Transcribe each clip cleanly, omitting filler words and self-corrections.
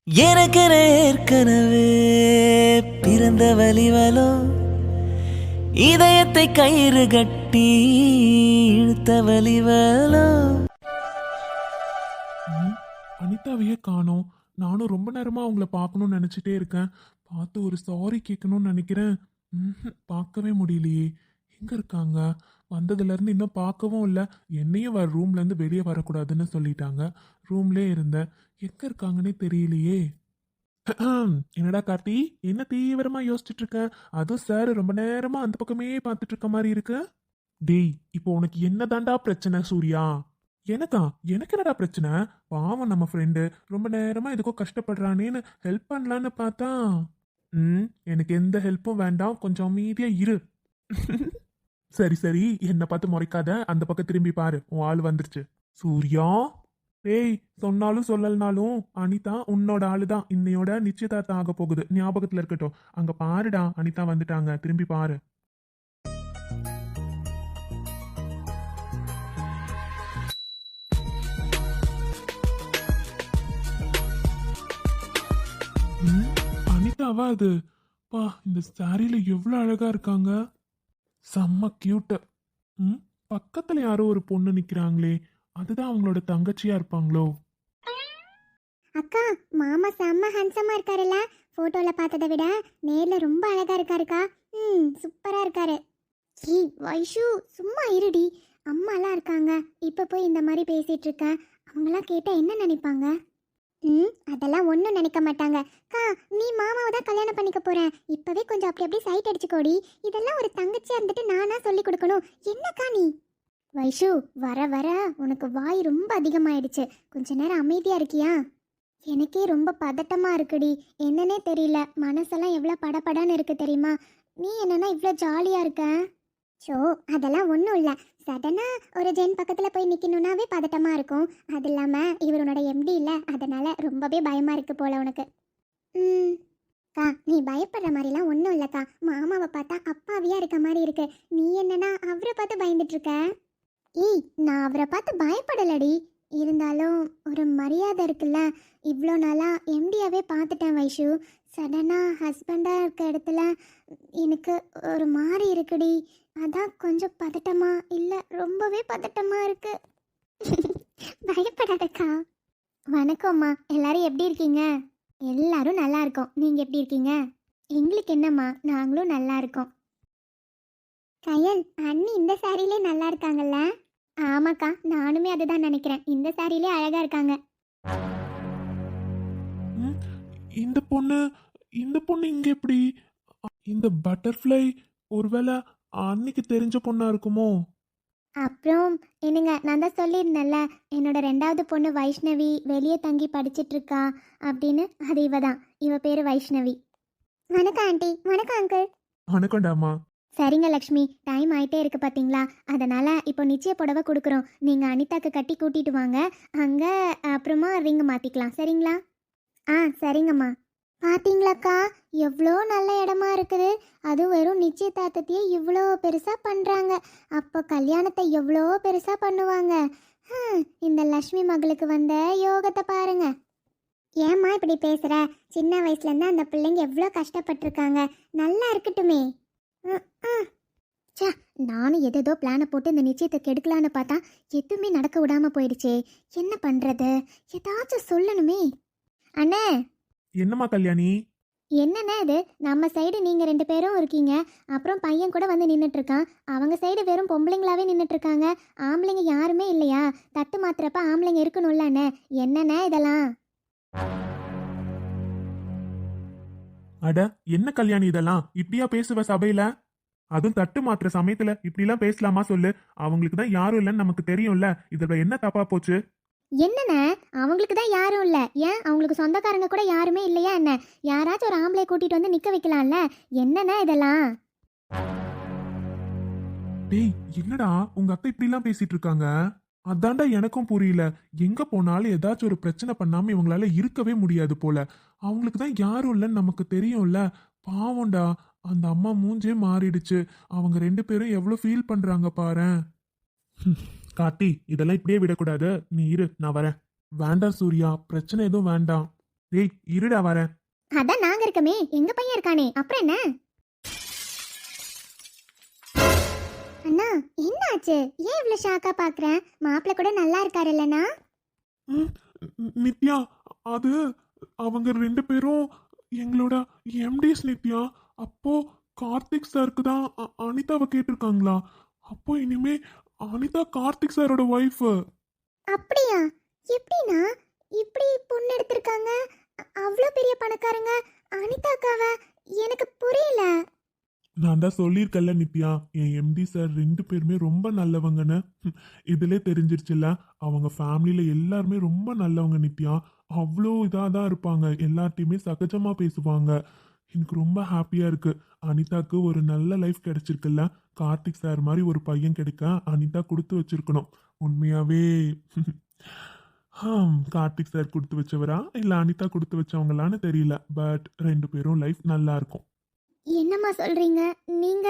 எனக்கென ஏற்கனவே பிறந்த வலிவலோ இதயத்தை கயிறு கட்டி இழுத்த வலிவலோ. அனிதாவையே காணோம். நானும் ரொம்ப நேரமா அவங்கள பார்க்கணும்னு நினைச்சிட்டே இருக்கேன். பார்த்து ஒரு சாரி கேட்கணும்னு நினைக்கிறேன். பார்க்கவே முடியலையே. எங்க இருக்காங்க? வந்ததுல இருந்து இன்னும் பார்க்கவும் இல்லை. என்னையும் ரூம்ல இருந்து வெளியே வரக்கூடாதுன்னு சொல்லிட்டாங்க. ரூம்லயே இருந்தேன். எங்க இருக்காங்கன்னே தெரியலையே. என்னடா கார்த்தி, என்ன தீவிரமா யோசிச்சுட்டு இருக்க? அதுவும் சார் ரொம்ப நேரமா அந்த பக்கமே பார்த்துட்டு இருக்க மாதிரி இருக்கு. டேய், இப்போ உனக்கு என்ன தாண்டா பிரச்சனை சூர்யா? எனக்கா? எனக்கு என்னடா பிரச்சனை? பாவம் நம்ம ஃப்ரெண்டு ரொம்ப நேரமா எதுக்கோ கஷ்டப்படுறானேன்னு ஹெல்ப் பண்ணலான்னு பார்த்தா எனக்கு எந்த ஹெல்ப்பும் வேண்டாம், கொஞ்சம் அமைதியா இரு. சரி சரி, என்னை பார்த்து முறைக்காத, அந்த பக்கம் திரும்பி பாரு, உன் ஆள் வந்துருச்சு. சூர்யா, டேய், சொன்னாலும் சொல்லலனாலும் அனிதா உன்னோட ஆளுதான். இன்னையோட நிச்சயதார்த்தம் ஆக போகுது, ஞாபகத்துல இருக்கட்டும். அங்க பாருடா, அனிதா வந்துட்டாங்க, திரும்பி பாரு. அனிதாவா அது? பா, இந்த சாரியில எவ்வளவு அழகா இருக்காங்க. செம்ம கியூட். பக்கத்துல யாரோ ஒரு பொண்ணு நிக்கிறாங்களே, அதுதான் அவங்களோட தங்கச்சியா இருப்பாங்களோ? அக்கா, மாமா செம்ம ஹேண்ட்ஸமா இருக்காருல்ல? போட்டோல பார்த்ததை விட நேர்ல ரொம்ப அழகா இருக்காருக்கா. சூப்பரா இருக்காரு. ஈ வைஷு, சும்மா இருடி. அம்மாலாம் இருக்காங்க, இப்ப போய் இந்த மாதிரி பேசிட்டு இருக்க. அவங்களாம் கேட்டா என்ன நினைப்பாங்க? அதெல்லாம் ஒன்றும் நினைக்க மாட்டாங்க. அக்கா, நீ மாமாவை தான் கல்யாணம் பண்ணிக்க போறேன். இப்பவே கொஞ்சம் அப்படி அப்படி சைட் அடிச்சுக்கோடி. இதெல்லாம் ஒரு தங்கச்சியா இருந்துட்டு நானா சொல்லி கொடுக்கணும்? என்னக்கா நீ? வைஷு, வர வர உனக்கு வாய் ரொம்ப அதிகமாயிடுச்சு. கொஞ்ச நேரம் அமைதியா இருக்கியா? எனக்கே ரொம்ப பதட்டமா இருக்குடி. என்னன்னே தெரியல, மனசெல்லாம் எவ்வளோ படபடன்னு இருக்கு தெரியுமா? நீ என்னன்னா இவ்வளோ ஜாலியா இருக்க? ஸோ அதெல்லாம் ஒன்றும் இல்லை. சடனாக ஒரு ஜென் பக்கத்தில் போய் நிற்கணுன்னாவே பதட்டமாக இருக்கும். அது இல்லாமல் இவர் உன்னோட எம்டி இல்லை, அதனால் ரொம்பவே பயமாக இருக்குது போல உனக்கு. அக்கா, நீ பயப்படுற மாதிரிலாம் ஒன்றும் இல்லைக்கா. மாமாவை பார்த்தா அப்பாவியாக இருக்க மாதிரி இருக்கு. நீ என்னன்னா அவரை பார்த்து பயந்துட்டு இருக்க? ஏய், நான் அவரை பார்த்து பயப்படலடி. இருந்தாலும் ஒரு மரியாதை இருக்குல்ல. இவ்வளோ நாளாக எம்டியாவே பார்த்துட்டேன் வைஷு. சடனாக ஹஸ்பண்டாக இருக்க இடத்துல எனக்கு ஒரு மாதிரி இருக்குடி. அதான் கொஞ்சம் பதட்டமா இல்லை, ரொம்பவே பதட்டமா இருக்கு. பயப்படாதக்கா. வணக்கம்மா, எல்லாரும் எப்படி இருக்கீங்க? எல்லாரும் நல்லா இருக்கோம். நீங்க எப்படி இருக்கீங்க? எங்களுக்கு என்னம்மா, நாங்களும் நல்லா இருக்கோம். கயல், அண்ணி இந்த சாரியிலே நல்லா இருக்காங்கல்ல? ஆமாக்கா, நானுமே அதுதான் நினைக்கிறேன். இந்த சாரியிலே அழகா இருக்காங்க. இந்த பொண்ணு இந்த பொண்ணு இங்க எப்படி? இந்த பட்டர்ஃப்ளை ஒருவேளை அன்னைக்கு தெரிஞ்ச பொண்ணா இருக்குமோ? அப்புறம் என்னங்க, நான் தான் சொல்லியிருந்தேன்ல, என்னோட 2வது பொண்ணு வைஷ்ணவி வெளியே தங்கி படிச்சிட்டு இருக்கா அப்படின்னு. அது இவ தான். இவ பேரு வைஷ்ணவி. வணக்கம் ஆண்டி. வணக்கம் அங்கிள். வணக்கம்டாமா. சரிங்க லக்ஷ்மி, டைம் ஆயிட்டே இருக்கு பார்த்தீங்களா? அதனால இப்போ நிச்சய புடவை கொடுக்குறோம். நீங்கள் அனிதாக்கு கட்டி கூட்டிட்டு வாங்க. அங்கே அப்புறமா ரிங் மாற்றிக்கலாம், சரிங்களா? சரிங்கம்மா. பார்த்தீங்களாக்கா, எவ்வளோ நல்ல இடமா இருக்குது. அது வெறும் நிச்சயதார்த்தத்தையே இவ்வளோ பெருசாக பண்ணுறாங்க. அப்போ கல்யாணத்தை எவ்வளோ பெருசாக பண்ணுவாங்க. இந்த லக்ஷ்மி மகளுக்கு வந்த யோகத்தை பாருங்க. ஏம்மா இப்படி பேசுகிற? சின்ன வயசுலேருந்து அந்த பிள்ளைங்க எவ்வளோ கஷ்டப்பட்டிருக்காங்க. நல்லா இருக்கட்டுமே. சே, நானும் எதேதோ பிளானை போட்டு இந்த நிச்சயத்தை கெடுக்கலான்னு பார்த்தா எதுவுமே நடக்க விடாமல் போயிடுச்சே. என்ன பண்ணுறது? ஏதாச்சும் சொல்லணுமே. அண்ணே. என்னம்மா கல்யாணி? என்னண்ணே இது? நம்ம சைடு நீங்கள் 2 பேரும் இருக்கீங்க, அப்புறம் பையன் கூட வந்து நின்றுட்டு இருக்கான். அவங்க சைடு வெறும் பொம்பளைங்களாவே நின்றுட்டு இருக்காங்க. ஆம்பளைங்க யாருமே இல்லையா? தட்டு மாத்திரப்ப ஆம்பளைங்க இருக்கணும்ல அண்ணே. என்னண்ணே இதெல்லாம்? அட, என்ன கல்யாணி இதெல்லாம்? இப்படியா பேசுவ சபையில? அதுவும் தட்டு மாத்திர சமயத்துல இப்படிலாம் பேசலாமா சொல்லு? அவங்களுக்கு தான் யாரும் இல்லைன்னு நமக்கு தெரியும்ல. இதுல என்ன தப்பா போச்சு? என்னண்ணே, அவங்களுக்கு தான் யாரும் இல்லை. ஏன் அவங்களுக்கு சொந்தக்காரங்க கூட யாருமே இல்லையா என்ன? யாராச்சும் ஒரு ஆம்பளை கூட்டிட்டு வந்து நிக்க வைக்கலாம்ல. என்னண்ணே இதெல்லாம்? டேய், என்னடா உங்க அத்தை இப்படிலாம் பேசிட்டு இருக்காங்க? அதான்டா எனக்கும் புரியல. எங்க போனாலும் ஏதாச்சும் ஒரு பிரச்சனை பண்ணாம இவங்களால இருக்கவே முடியாது போல. அவங்களுக்கு தான் யாரும் இல்லைன்னு நமக்கு தெரியும்ல. பாவம்டா, அந்த அம்மா மூஞ்சே மாறிடுச்சு. அவங்க 2 பேரும் எவ்வளவு ஃபீல் பண்றாங்க பாரேன். கார்த்தி, இதெல்லாம் இப்படியே விடக்கூடாது. நீ இரு, நான் வரேன். வேண்டாம் சூர்யா, பிரச்சனை எதுவும் வேண்டாம். டேய் இருடா வரேன். அதான் நாங்க இருக்கமே, எங்க பையன் இருக்கானே, அப்புறம் என்ன? அண்ணா என்ன ஆச்சு? ஏன் இவ்வளவு ஷாக்கா பாக்குறேன்? மாப்பிள்ள கூட நல்லா இருக்காருல்லண்ணா? நித்யா, அது அவங்க 2 பேரும் எங்களோட எம்டிஸ் நித்யா. அப்போ கார்த்திக் சாருக்கு தான் அனிதாவை கேட்டிருக்காங்களா? அப்போ இனிமே அனிதா கார்த்திக் சாரோட ஒய்ஃப். அப்படியா? எப்படிண்ணா இப்படி பொண்ணு எடுத்திருக்காங்க? அவ்வளோ பெரிய பணக்காரங்க அனிதாக்காவ? எனக்கு புரியல. நான் தான் சொல்லியிருக்கேன்ல நித்யா, என் எம்டி சார் 2 பேருமே ரொம்ப நல்லவங்கன்னு. இதிலே தெரிஞ்சிருச்சுல்ல, அவங்க ஃபேமிலியில் எல்லாருமே ரொம்ப நல்லவங்க நித்யா. அவ்வளோ இதாக தான் இருப்பாங்க, எல்லார்ட்டையுமே சகஜமாக பேசுவாங்க. எனக்கு ரொம்ப ஹாப்பியாக இருக்குது. அனிதாக்கு ஒரு நல்ல லைஃப் கிடைச்சிருக்குல்ல. கார்த்திக் சார் மாதிரி ஒரு பையன் கிடைக்க அனிதா கொடுத்து வச்சிருக்கணும். உண்மையாகவே கார்த்திக் சார் கொடுத்து வச்சவரா இல்லை அனிதா கொடுத்து வச்சவங்களான்னு தெரியல. பட் 2 பேரும் லைஃப் நல்லா இருக்கும். என்னம்மா சொல்றீங்க நீங்க?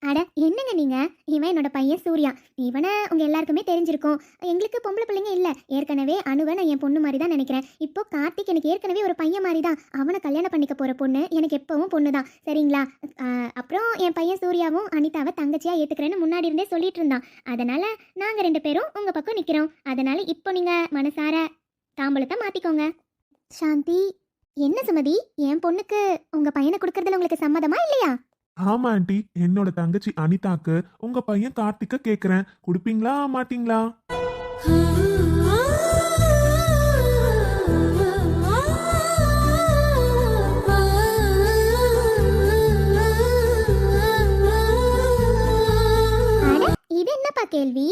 அட என்னங்க நீங்க? இவன் என்னோட பையன் சூர்யா. இவனை உங்க எல்லாருக்குமே தெரிஞ்சிருக்கும். எங்களுக்கு பொம்பளை பிள்ளைங்க இல்ல. ஏற்கனவே அனுவை நான் என் பொண்ணு மாதிரி தான் நினைக்கிறேன். இப்போ கார்த்திக் எனக்கு ஏற்கனவே ஒரு பையன் மாதிரி தான். அவனை கல்யாணம் பண்ணிக்க போற பொண்ணு எனக்கு எப்பவும் பொண்ணு தான். சரிங்களா? அப்புறம் என் பையன் சூர்யாவும் அனிதாவை தங்கச்சியா ஏத்துக்கிறேன்னு முன்னாடி இருந்தே சொல்லிட்டு இருந்தான். அதனால நாங்க 2 பேரும் உங்க பக்கம் நிக்கிறோம். அதனால இப்போ நீங்க மனசார தாம்பூலத்தை மாத்திக்கோங்க. சாந்தி, என்ன சுமதி, என் பொண்ணுக்கு உங்க பையனை கொடுக்கறதுல உங்களுக்கு சம்மதமா இல்லையா? ஆமா ஆண்டி, என்னோட தங்கச்சி அனிதாக்கு உங்க பையன் கார்த்திக்க கேக்குறேன். கொடுப்பீங்களா மாட்டீங்களா? இது என்னப்பா கேள்வி?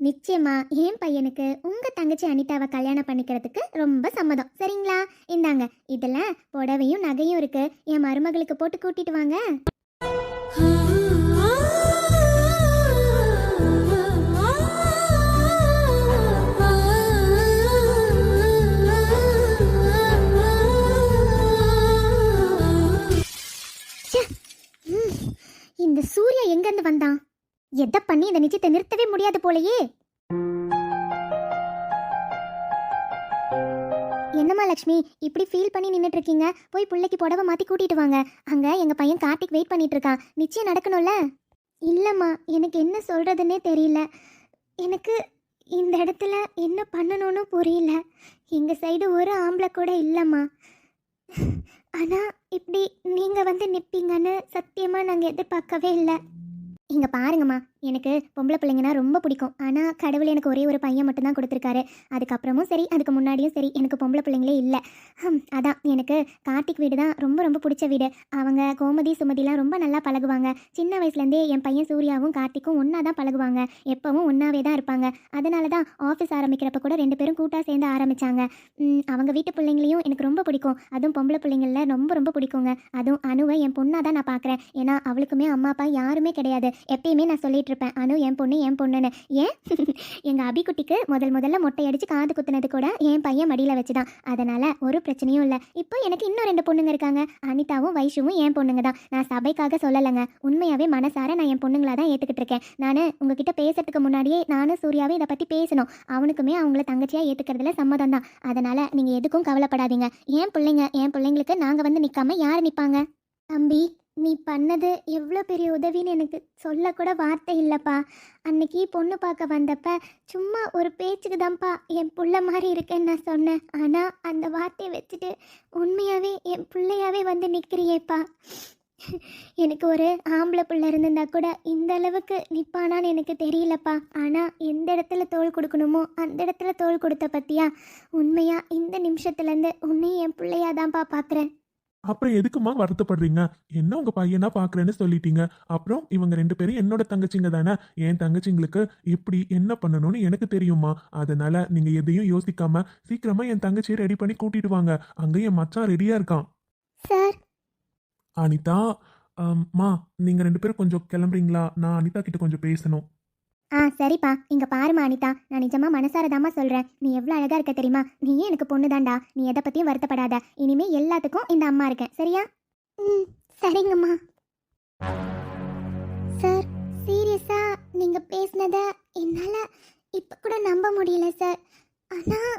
நிச்சயமா என் பையனுக்கு உங்க தங்கச்சி அனிதாவை கல்யாணம் பண்ணிக்கிறதுக்கு ரொம்ப சம்மதம். சரிங்களா? இந்தாங்க, இதுல புடவையும் நகையும் இருக்கு. என் மருமகளுக்கு போட்டு கூட்டிட்டு வாங்க. இந்த சூர்யா எங்க இருந்து வந்தான்? எதை பண்ணி இந்த நிச்சயத்தை நிறுத்தவே முடியாது போலயே. என்னம்மா லக்ஷ்மி, இப்படி ஃபீல் பண்ணி நின்றுட்டு இருக்கீங்க? போய் பிள்ளைக்கு புடவை மாத்தி கூட்டிட்டு வாங்க. அங்க எங்க பையன் கார்த்திக் வெயிட் பண்ணிட்டு இருக்கான். நிச்சயம் நடக்கணும்ல? இல்லம்மா, எனக்கு என்ன சொல்றதுன்னே தெரியல. எனக்கு இந்த இடத்துல என்ன பண்ணணும்னு புரியல. எங்க சைடு ஒரு ஆம்பளை கூட இல்லம்மா. ஆனா இப்படி நீங்க வந்து நிப்பீங்கன்னு சத்தியமா நாங்க எதிர்பார்க்கவே இல்லை. இங்கே பாருங்கம்மா, எனக்கு பொம்பளை பிள்ளைங்கன்னா ரொம்ப பிடிக்கும். ஆனால் கடவுள் எனக்கு ஒரே ஒரு பையன் மட்டும்தான் கொடுத்துருக்காரு. அதுக்கப்புறமும் சரி, அதுக்கு முன்னாடியும் சரி, எனக்கு பொம்பளை பிள்ளைங்களே இல்லை. அதான் எனக்கு கார்த்திக் வீடு தான் ரொம்ப ரொம்ப பிடிச்ச வீடு. அவங்க கோமதி சுமதிலாம் ரொம்ப நல்லா பழகுவாங்க. சின்ன வயசுலேருந்தே என் பையன் சூர்யாவும் கார்த்திக்கும் ஒன்றா தான் பழகுவாங்க. எப்பவும் ஒன்றாவே தான் இருப்பாங்க. அதனால தான் ஆஃபீஸ் ஆரம்பிக்கிறப்ப கூட 2 பேரும் கூட்டாக சேர்ந்து ஆரம்பித்தாங்க. அவங்க வீட்டு பிள்ளைங்களையும் எனக்கு ரொம்ப பிடிக்கும். அதுவும் பொம்பளை பிள்ளைங்களில் ரொம்ப ரொம்ப பிடிக்குங்க. அதுவும் அனுவை என் பொண்ணாக தான் நான் பார்க்குறேன். ஏன்னா அவளுக்குமே அம்மா அப்பா யாருமே கிடையாது. எப்பயுமே நான் சொல்லிட்டு இருப்பேன், அனு என் பொண்ணுன்னு. ஏன் எங்கள் அபிக்குட்டிக்கு முதல்ல மொட்டை அடித்து காது குத்துனது கூட என் பையன் மடியில் வச்சு தான். அதனால் ஒரு பிரச்சனையும் இல்லை. இப்போ எனக்கு இன்னும் 2 பொண்ணுங்க இருக்காங்க. அனிதாவும் வைஷுவும் என் பொண்ணுங்க தான். நான் சபைக்காக சொல்லலைங்க. உண்மையாகவே மனசார நான் என் பொண்ணுங்களா தான் ஏற்றுக்கிட்டு இருக்கேன். நான் உங்ககிட்ட பேசுறதுக்கு முன்னாடியே நானும் சூர்யாவே இதை பற்றி பேசணும். அவனுக்குமே அவங்கள தங்கச்சியாக ஏற்றுக்கிறதுல சம்மதம் தான். அதனால் நீங்கள் எதுக்கும் கவலைப்படாதீங்க. என் பிள்ளைங்களுக்கு நாங்கள் வந்து நிற்காம யார் நிற்பாங்க? தம்பி, நீ பண்ணது எவ்வளோ பெரிய உதவின்னு எனக்கு சொல்லக்கூட வார்த்தை இல்லைப்பா. அன்னைக்கு பொண்ணு பார்க்க வந்தப்ப சும்மா ஒரு பேச்சுக்கு தான்ப்பா என் புள்ள மாதிரி இருக்கேன்னு நான் சொன்னேன். ஆனால் அந்த வார்த்தையை வச்சுட்டு உண்மையாகவே என் பிள்ளையாவே வந்து நிற்கிறியேப்பா. எனக்கு ஒரு ஆம்பளை பிள்ளை இருந்திருந்தா கூட இந்த அளவுக்கு நிற்பானான்னு எனக்கு தெரியலப்பா. ஆனால் எந்த இடத்துல தோள் கொடுக்கணுமோ அந்த இடத்துல தோள் கொடுத்த பற்றியா? உண்மையாக இந்த நிமிஷத்துலேருந்து உன்னையும் என் பிள்ளையா தான்ப்பா பார்க்குறேன். அப்புறம் எதுக்குமா வருத்தப்படுறீங்க? என்ன உங்க பையனா பாக்குறேன்னு சொல்லிட்டீங்க. அப்புறம் இவங்க 2 பேரும் என்னோட தங்கச்சிங்க தானே. என் தங்கச்சிங்களுக்கு எப்படி என்ன பண்ணணும்னு எனக்கு தெரியுமா. அதனால நீங்க எதையும் யோசிக்காம சீக்கிரமா என் தங்கச்சியை ரெடி பண்ணி கூட்டிட்டு வாங்க. அங்க என் மச்சான் ரெடியா இருக்கான். சார், அனிதா, மா நீங்க 2 பேரும் கொஞ்சம் கிளம்புறீங்களா? நான் அனிதா கிட்ட கொஞ்சம் பேசணும். சரிப்பா. இங்கே பாருமா அனிதா, நான் நிஜமாக மனசாரதாம்மா சொல்கிறேன். நீ எவ்வளோ அழகாக இருக்க தெரியுமா? நீயே எனக்கு பொண்ணு தான்டா. நீ எதை பற்றியும் வருத்தப்படாத. இனிமேல் எல்லாத்துக்கும் இந்த அம்மா இருக்கேன். சரியா? சரிங்கம்மா. சார், சீரியஸாக நீங்கள் பேசினதை என்னால் இப்போ கூட நம்ப முடியல சார். ஆனால்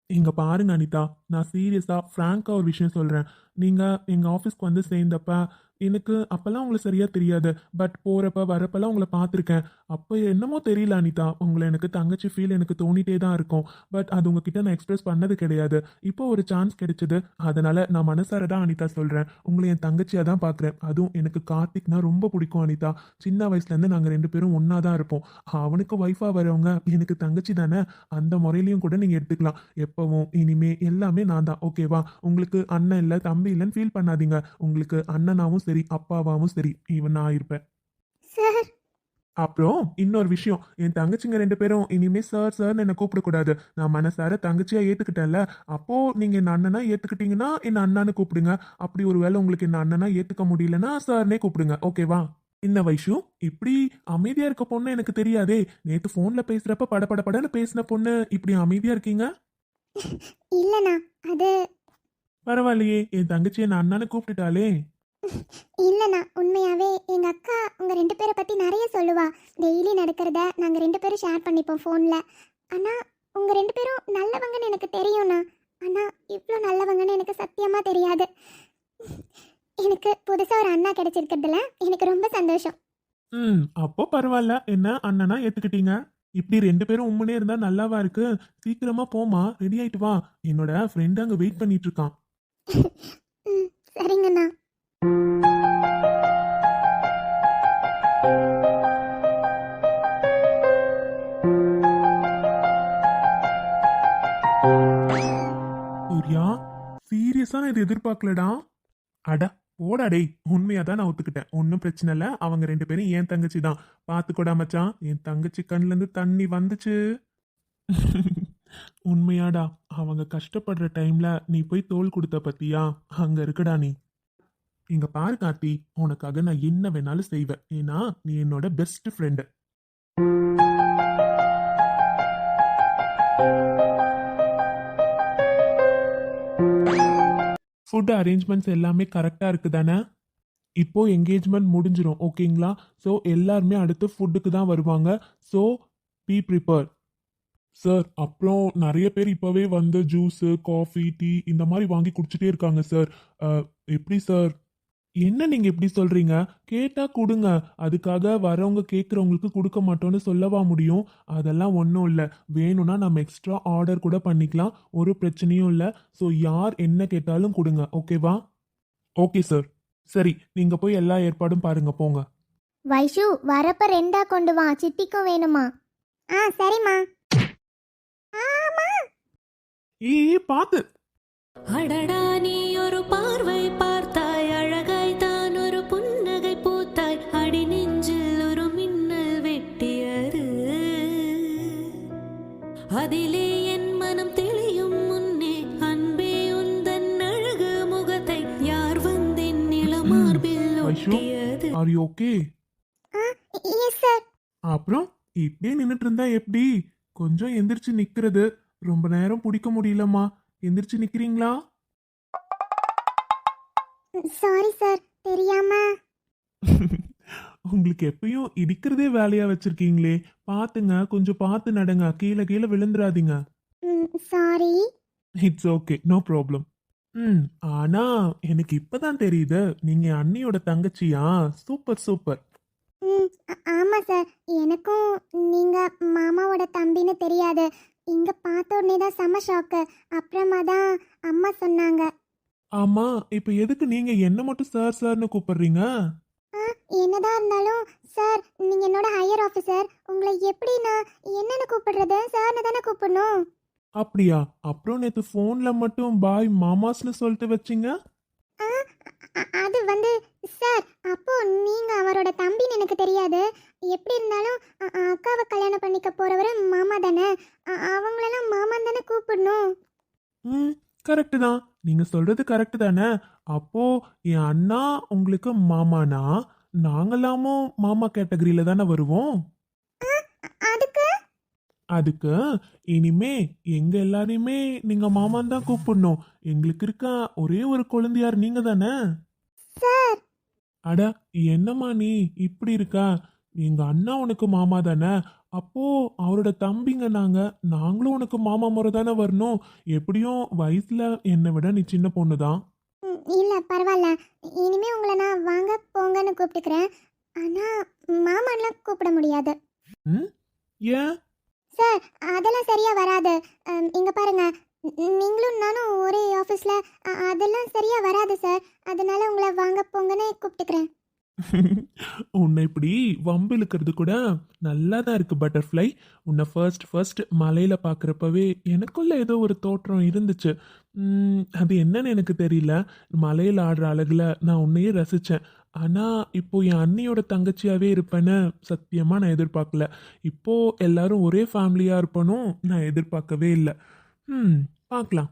இங்க பாருங்க அனிதா, நான் சீரியஸா ஃப்ராங்கா ஒரு விஷயம் சொல்றேன். நீங்க எங்க ஆஃபீஸ்க்கு வந்து சேர்ந்தப்ப எனக்கு அப்பெல்லாம் உங்களை சரியா தெரியாது. பட் போறப்ப வரப்பெல்லாம் உங்களை பார்த்துருக்கேன். அப்போ என்னமோ தெரியல அனிதா, உங்களை எனக்கு தங்கச்சி ஃபீல் எனக்கு தோணிட்டே தான் இருக்கும். பட் அது உங்ககிட்ட நான் எக்ஸ்பிரஸ் பண்ணது கிடையாது. இப்போ ஒரு சான்ஸ் கிடைச்சது. அதனால நான் மனசார தான் அனிதா சொல்றேன். உங்களை என் தங்கச்சியா தான் பார்க்குறேன். அதுவும் எனக்கு கார்த்திக்னா ரொம்ப பிடிக்கும் அனிதா. சின்ன வயசுல இருந்து நாங்க 2 பேரும் ஒண்ணா தான் இருப்போம். அவனுக்கு ஒய்ஃபா வரவங்க எனக்கு தங்கச்சி தானே. அந்த முறையிலையும் கூட நீங்க எடுத்துக்கலாம். எப்பவும் இனிமே எல்லாமே நான் தான். ஓகேவா? உங்களுக்கு அண்ணன் இல்ல தம்பி இல்லைன்னு ஃபீல் பண்ணாதீங்க. உங்களுக்கு அண்ணனாவும் சரி அப்பாவாவும் சரி இவன் நான் இருப்பேன். சார். அப்புறம் இன்னொரு விஷயம், என் தங்கச்சிங்க 2 பேரும் இனிமே சார் சார்னு என்ன கூப்பிடக்கூடாது. நான் மனசார தங்கச்சியா ஏத்துக்கிட்டேன்ல. அப்போ நீங்க என்ன அண்ணனா ஏத்துக்கிட்டீங்கன்னா என்ன அண்ணான்னு கூப்பிடுங்க. அப்படி ஒருவேளை உங்களுக்கு என்ன அண்ணனா ஏத்துக்க முடியலன்னா சார்னே கூப்பிடுங்க. ஓகேவா? என்ன வைஷு, இப்படி அமைதியா இருக்க பொண்ணு எனக்கு தெரியாதே. நேத்து போன்ல பேசுறப்ப படபடன்னு பேசின பொண்ணு இப்படி அமைதியா இருக்கீங்க? இல்லண்ணா, அது பரவாயில்லையே, என் தங்கச்சியை நான் அண்ணான்னு கூப்பிட்டுட்டாலே. இல்லண்ணா, உண்மையாவே எங்க அக்கா உங்க 2 பேரை பத்தி நிறைய சொல்லுவா. டெய்லி நடக்கிறத நாங்க 2 பேரும் ஷேர் பண்ணிப்போம் ஃபோன்ல. ஆனா உங்க 2 பேரும் நல்லவங்கன்னு எனக்கு தெரியும்ண்ணா. ஆனா இவ்வளோ நல்லவங்கன்னு எனக்கு சத்தியமா தெரியாது. எனக்கு புதுசா ஒரு அண்ணா கிடைச்சிருக்கிறதுல எனக்கு ரொம்ப சந்தோஷம். அப்போ பரவாயில்ல. என்ன அண்ணனா ஏத்துக்கிட்டீங்க? இப்படி 2 பேரும் உம்முனே இருந்தா நல்லாவா இருக்கு? சீக்கிரமா போமா, ரெடி ஆயிட்டு வா. என்னோட ஃப்ரெண்ட் அங்க வெயிட் பண்ணிட்டு இருக்கான். சரிங்கண்ணா. சூர்யா, சீரியஸா நான் இது எதிர்பார்க்கலடா. அட போடா டேய், உண்மையா தான் நான் ஒத்துக்கிட்டேன். ஒன்றும் பிரச்சனை இல்லை. அவங்க 2 பேரும் என் தங்கச்சி தான். பார்த்துக்கோடா மச்சான். என் தங்கச்சி கண்ணுல இருந்து தண்ணி வந்துச்சு. உண்மையாடா, அவங்க கஷ்டப்படுற டைம்ல நீ போய் தோள் கொடுத்த பத்தியா? அங்க இருக்குடா நீ. இங்க பாரு கார்த்தி, உனக்காக நான் என்ன வேணாலும் செய்வேன். ஏன்னா நீ என்னோட பெஸ்ட் ஃப்ரெண்டு. ஃபுட் அரேஞ்ச்மெண்ட்ஸ் எல்லாமே கரெக்டாக இருக்கு தானே? இப்போ என்கேஜ்மெண்ட் முடிஞ்சிரும். ஓகேங்களா? ஸோ எல்லாருமே அடுத்து ஃபுட்டுக்கு தான் வருவாங்க. So B prepare. சார், அப்புறம் நிறைய பேர் இப்போவே வந்து ஜூஸு காஃபி டீ இந்த மாதிரி வாங்கி குடிச்சிட்டே இருக்காங்க சார். எப்படி சார்? என்ன நீங்கள் இப்படி சொல்கிறீங்க? கேட்டால் கொடுங்க. அதுக்காக வரவங்க கேட்குறவங்களுக்கு கொடுக்க மாட்டோம்னு சொல்லவா முடியும்? அதெல்லாம் ஒன்றும் இல்லை. வேணும்னா நம்ம எக்ஸ்ட்ரா ஆர்டர் கூட பண்ணிக்கலாம். ஒரு பிரச்சனையும் இல்லை. ஸோ யார் என்ன கேட்டாலும் கொடுங்க. ஓகேவா? Okay sir. சரி, நீங்கள் போய் எல்லா ஏற்பாடும் பாருங்க, போங்க. வைஷு, வரப்ப 2 கொண்டு வா. சித்திக்கும் வேணுமா? சரிம்மா. ஆமா. பார்த்து. அடடா நீ ஒரு பார்வை பார்த்தாய், அழகாய் தான் ஒரு புன்னகை பூத்தாய், அடி நெஞ்சில் ஒரு மின்னல் வெட்டியது, அதிலே என் மனம் தெளியும் முன்னே அன்பே உந்தன் அழகு முகத்தை யார் வந்தென் நிலமார்பில் வைஷு, ஒட்டியது. Are you okay? Yes sir. அப்புறம் இப்படியே நின்றுட்டு இருந்தா எப்படி? கொஞ்சம் எந்திரிச்சு நிக்கிறது ரொம்ப நேரம் பிடிக்க முடியலம்மா. எந்திரிச்சு நிக்கிறீங்களா? சாரி சார், தெரியாம. உங்களுக்கு எப்பயும் இடிக்கிறதே வேலையா வச்சிருக்கீங்களே. பாத்துங்க, கொஞ்சம் பார்த்து நடங்க. கீழே கீழே விழுந்துடாதீங்க. Sorry. It's okay, no problem. ஆனா எனக்கு இப்பதான் தெரியுது நீங்க என் அண்ணியோட தங்கச்சியா? Super super. ஆமா சார், எனக்கும் நீங்க மாமாவோட தம்பின்னு தெரியாது. இங்க பார்த்த உடனே தான் செம ஷாக்கு. அப்புறமா தான் அம்மா சொன்னாங்க. ஆமா, இப்ப எதுக்கு நீங்க என்ன மட்டும் சார் சார்னு கூப்பிடுறீங்க? என்னதான் இருந்தாலும் சார், நீங்க என்னோட ஹையர் ஆஃபீஸர். உங்களை எப்படி நான் என்னன்னு கூப்பிடுறது? சார்னு தானே கூப்பிடணும். அப்படியா? அப்புறம் நேத்து போன்ல மட்டும் பாய் மாமாஸ்னு சொல்லிட்டு வச்சிங்க. அது வந்து சார், அப்போ நீங்க அவரோட தம்பின்னு எனக்கு தெரியாது. எப்படி இருந்தாலும் அக்காவை கல்யாணம் பண்ணிக்க போறவரு மாமா தானே. அவங்களெல்லாம் மாமான்னு தானே கூப்பிடணும். கரெக்டு தான். நீங்க சொல்றது கரெக்டு தானே. அப்போ என் அண்ணா உங்களுக்கு மாமானா நாங்களாமும் மாமா கேட்டகரியில தானே வருவோம். அதுக்கு அதுக்கு இனிமே எங்க எல்லாரையுமே நீங்க மாமான்னு தான் கூப்பிடணும். எங்களுக்கு இருக்க ஒரே ஒரு குழந்தையார் நீங்க தானே. சார். அட என்னம்மா நீ இப்படி இருக்கா? எங்க அண்ணா உனக்கு மாமா தானே. அப்போ அவரோட தம்பிங்க நாங்களும் உனக்கு மாமா முறை தானே வரணும். எப்படியும் வயசுல என்னை விட நீ சின்ன பொண்ணு தான். இல்லை பரவாயில்ல, இனிமே உங்களை நான் வாங்க போங்கன்னு கூப்பிட்டுக்கிறேன். ஆனால் மாமான்லாம் கூப்பிட முடியாது ம் ஏன்? சார். அதெல்லாம் சரியா வராது. இங்க பாருங்க, நீங்களும் நானும் ஒரே ஆஃபீஸில், அதெல்லாம் சரியா வராது சார். அதனால உங்களை வாங்க போங்கன்னு கூப்பிட்டுக்கிறேன். உன்னை இப்படி வம்பு இழுக்கிறது கூட நல்லா தான் இருக்கு பட்டர்ஃப்ளை. உன்னை ஃபர்ஸ்ட் மலையில பார்க்குறப்பவே எனக்குள்ள ஏதோ ஒரு தோற்றம் இருந்துச்சு. அது என்னன்னு எனக்கு தெரியல. மலையில் ஆடுற அழகுல நான் உன்னையே ரசித்தேன். ஆனால் இப்போ என் அண்ணியோட தங்கச்சியாவே இருப்பேன்னு சத்தியமாக நான் எதிர்பார்க்கல. இப்போ எல்லாரும் ஒரே ஃபேமிலியாக இருப்பனும் நான் எதிர்பார்க்கவே இல்லை. பார்க்கலாம்.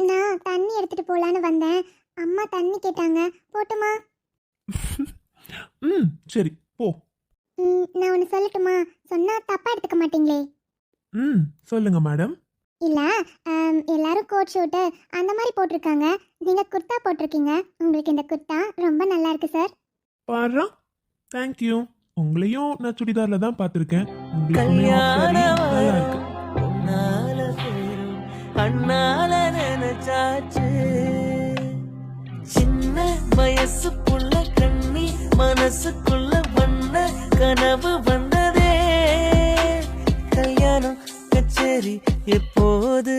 நான் தண்ணி எடுத்துட்டு போலான்னு வந்தேன். அம்மா தண்ணி கேட்டாங்க, போட்டுமா? சரி போ. நான் ஒன்று சொல்லட்டுமா? சொன்னா தப்பா எடுத்துக்க மாட்டீங்களே? சொல்லுங்க மேடம். இல்ல, எல்லாரும் கோட் ஷூட்டு அந்த மாதிரி போட்டிருக்காங்க. நீங்க குர்தா போட்டிருக்கீங்க. உங்களுக்கு இந்த குர்தா ரொம்ப நல்லா இருக்கு சார். பாரா, தேங்க்யூ. உங்களையும் நான் சுடிதார்ல தான் பார்த்துருக்கேன். உங்களுக்குமே நல்லா இருக்கு. அண்ணால நினைச்சாச்சு சின்ன வயசுக்குள்ள கண்ணி மனசுக்குள்ள வண்ண கனவு வந்ததே. கல்யாணம் கச்சேரி எப்போது?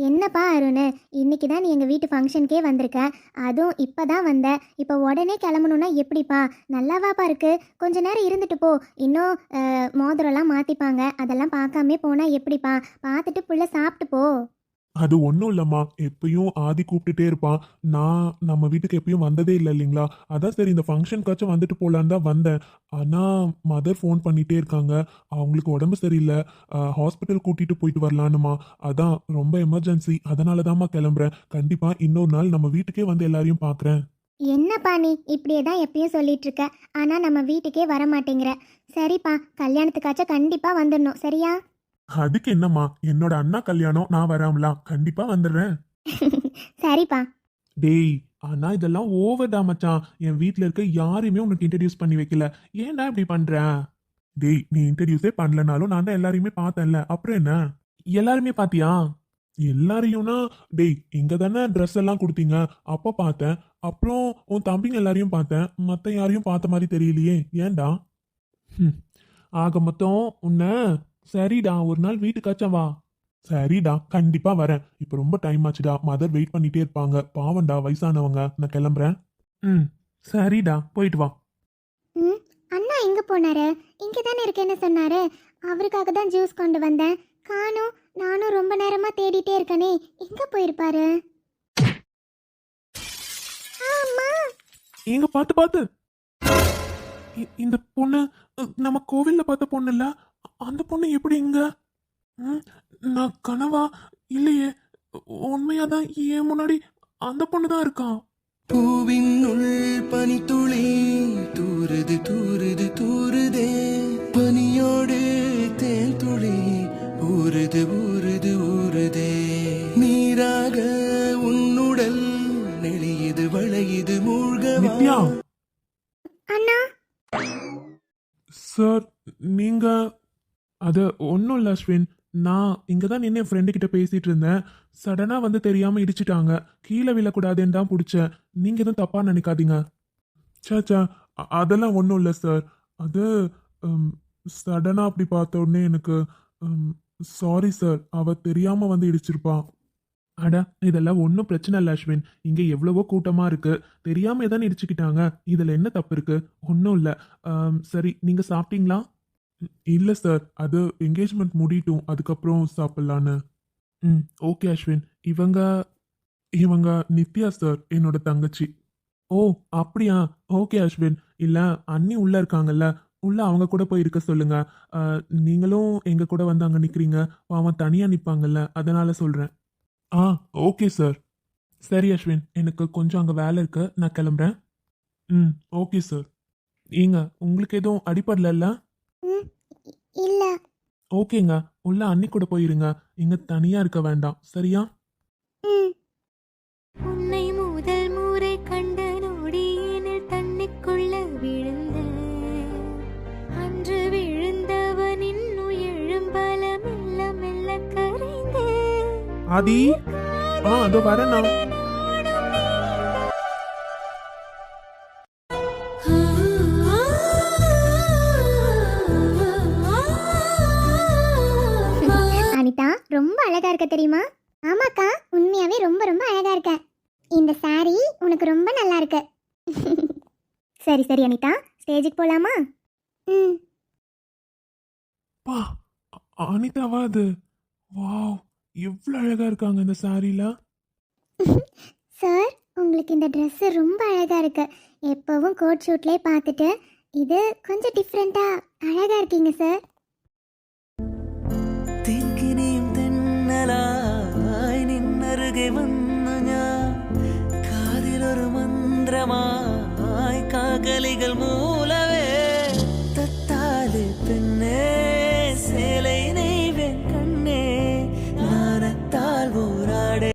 என்னப்பா அருண், இன்னைக்கு தான் நீ எங்கள் வீட்டு ஃபங்க்ஷனுக்கே வந்திருக்க. அதுவும் இப்போ தான் வந்த. இப்போ உடனே கிளம்பணுன்னா எப்படிப்பா? நல்லாவாப்பா இருக்கு? கொஞ்ச நேரம் இருந்துட்டு போ. இன்னும் மோதிரம்லாம் மாற்றிப்பாங்க, அதெல்லாம் பார்க்காமே போனால் எப்படிப்பா? பார்த்துட்டு புள்ள சாப்பிட்டு போ. அது ஒன்றும் இல்லைம்மா, எப்பயும் ஆதி கூப்பிட்டுட்டே இருப்பான். நான் நம்ம வீட்டுக்கு எப்பயும் வந்ததே இல்லை இல்லைங்களா. அதான் சரி இந்த ஃபங்க்ஷனுக்காச்சும் வந்துட்டு போகலான்னு தான் வந்தேன். ஆனால் மதர் ஃபோன் பண்ணிகிட்டே இருக்காங்க. அவங்களுக்கு உடம்பு சரியில்லை, ஹாஸ்பிட்டல் கூட்டிகிட்டு போயிட்டு வரலான்னுமா. அதான் ரொம்ப எமர்ஜென்சி, அதனால தான்மா கிளம்புறேன். கண்டிப்பாக இன்னொரு நாள் நம்ம வீட்டுக்கே வந்து எல்லாரையும் பார்க்குறேன். என்னப்பா நீ இப்படியே தான் எப்பயும் சொல்லிட்டு இருக்க, ஆனால் நம்ம வீட்டுக்கே வர மாட்டேங்கிற. சரிப்பா, கல்யாணத்துக்காச்சும் கண்டிப்பாக வந்துடணும், சரியா? அதுக்கு என்னம்மா, என்னோட அண்ணா கல்யாணம், நான் வராமலாம், கண்டிப்பா வந்துடுறேன். சரிப்பா. டேய், ஆனா இதெல்லாம் ஓவர் தான் மச்சான். என் வீட்ல இருக்க யாரையுமே உனக்கு இன்ட்ரடியூஸ் பண்ணி வைக்கல. ஏன்டா இப்படி பண்ற? டேய், நீ இன்ட்ரடியூஸே பண்ணலனாலும் நான் தான் எல்லாரையுமே பார்த்தேன்ல, அப்புறம் என்ன? எல்லாருமே பாத்தியா? எல்லாரையும்னா டேய், இங்க தானே ட்ரெஸ் எல்லாம் கொடுத்தீங்க, அப்ப பார்த்தேன். அப்புறம் உன் தம்பிங்க எல்லாரையும் பார்த்தேன், மத்த யாரையும் பார்த்த மாதிரி தெரியலையே, ஏன்டா? ஆக மொத்தம் உன்னை சரிடா, ஒரு நாள் வீட்டுக்காச்சும் வா. சரிடா, கண்டிப்பா வரேன். இப்ப ரொம்ப டைம் ஆச்சுடா, மதர் வெயிட் பண்ணிட்டே இருப்பாங்க, பாவண்டா வயசானவங்க. நான் கிளம்புறேன். சரிடா, போயிட்டு வா. அண்ணா எங்க போனாரு? இங்க தானே இருக்கேன்னு சொன்னாரு. அவருக்காக தான் ஜூஸ் கொண்டு வந்தேன், காணோம். நானும் ரொம்ப நேரமா தேடிட்டே இருக்கனே, எங்க போயிருப்பாரு? அம்மா, எங்க பார்த்து இந்த பொண்ணு நம்ம கோவில்ல பார்த்த பொண்ணு இல்ல? அந்த பொண்ணு எப்படி இங்க? நான் கனவா? இல்லையே, உண்மையாதான் என் முன்னாடி அந்த பொண்ணு தான் இருக்கான். பூவின் உள் பனித்துளி தூருது தூருது தூருதே, பனியோடு தேன் துளி ஊறுது ஊறுது ஊறுதே, நீராக உன்னுடல் நெளியுது வளையுது மூழ்கவா. அண்ணா. சார், நீங்க அது ஒன்றும் இல்லை அஸ்வின். நான் இங்கே தான் நின்று என் ஃப்ரெண்டு கிட்ட பேசிட்டு இருந்தேன். சடனாக வந்து தெரியாமல் இடிச்சிட்டாங்க. கீழே விழக்கூடாதுன்னு தான் பிடிச்சேன். நீங்கள் எதுவும் தப்பாக நினைக்காதீங்க. சாச்சா, அதெல்லாம் ஒன்றும் இல்லை சார். அது சடனாக அப்படி பார்த்த உடனே எனக்கு சாரி சார், அவ தெரியாமல் வந்து இடிச்சிருப்பான். அட, இதெல்லாம் ஒன்றும் பிரச்சனை இல்லை அஸ்வின். இங்கே எவ்வளவோ கூட்டமாக இருக்கு, தெரியாமல் எதானே இடிச்சுக்கிட்டாங்க. இதில் என்ன தப்பு இருக்கு? ஒன்றும் இல்லை. சரி, நீங்கள் சாப்பிட்டீங்களா? இல்லை சார், அது என்கேஜ்மெண்ட் முடியட்டும், அதுக்கப்புறம் சாப்பிட்லான்னு. ஓகே அஸ்வின். இவங்க நித்யா சார், என்னோட தங்கச்சி. ஓ அப்படியா? ஓகே அஸ்வின். இல்லை, அண்ணி உள்ளே இருக்காங்கல்ல, உள்ள அவங்க கூட போய் இருக்க சொல்லுங்க. நீங்களும் எங்க கூட வந்து அங்கே நிற்கிறீங்க, அவன் தனியாக நிற்பாங்கல்ல, அதனால சொல்கிறேன். Okay sir. சரி அஸ்வின், எனக்கு கொஞ்சம் அங்கே வேலை இருக்கு, நான் கிளம்புறேன். Okay sir. ஏங்க, உங்களுக்கு எதுவும் அடிப்படல? இல்ல. ஓகேங்க, உள்ள அண்ணி கூட போயிருங்க, இங்க தனியா இருக்க வேண்டாம், சரியா? உன்னை முதல் முறை கண்ட நொடியினில் தண்ணிக்குள்ள விழுந்த, அன்று விழுந்தவனின் உயிர் ஆதி அதோ வரேண்ணா. அனிதா ரொம்ப அழகா இருக்க தெரியுமா? ஆமாக்கா, உண்மையாவே ரொம்ப ரொம்ப அழகா இருக்க. இந்த saree உனக்கு ரொம்ப நல்லா இருக்கு. சரி சரி அனிதா, ஸ்டேஜுக்கு போலாமா? ம். பா அனிதாவா அது? வாவ், எவ்வளவு அழகா இருக்காங்க இந்த சாரில. சார், உங்களுக்கு இந்த Dress ரொம்ப அழகா இருக்கு. எப்பவும் கோட் ஷூட்லயே பார்த்துட்டு இது கொஞ்சம் டிஃப்ரெண்டா அழகா இருக்கீங்க சார். തെങ്കിനെയും തെന്നലായി നിന്നരുകെ വന്നു ഞാൻ കാതിലൊരു മന്ത്രമായി കാകലികൾ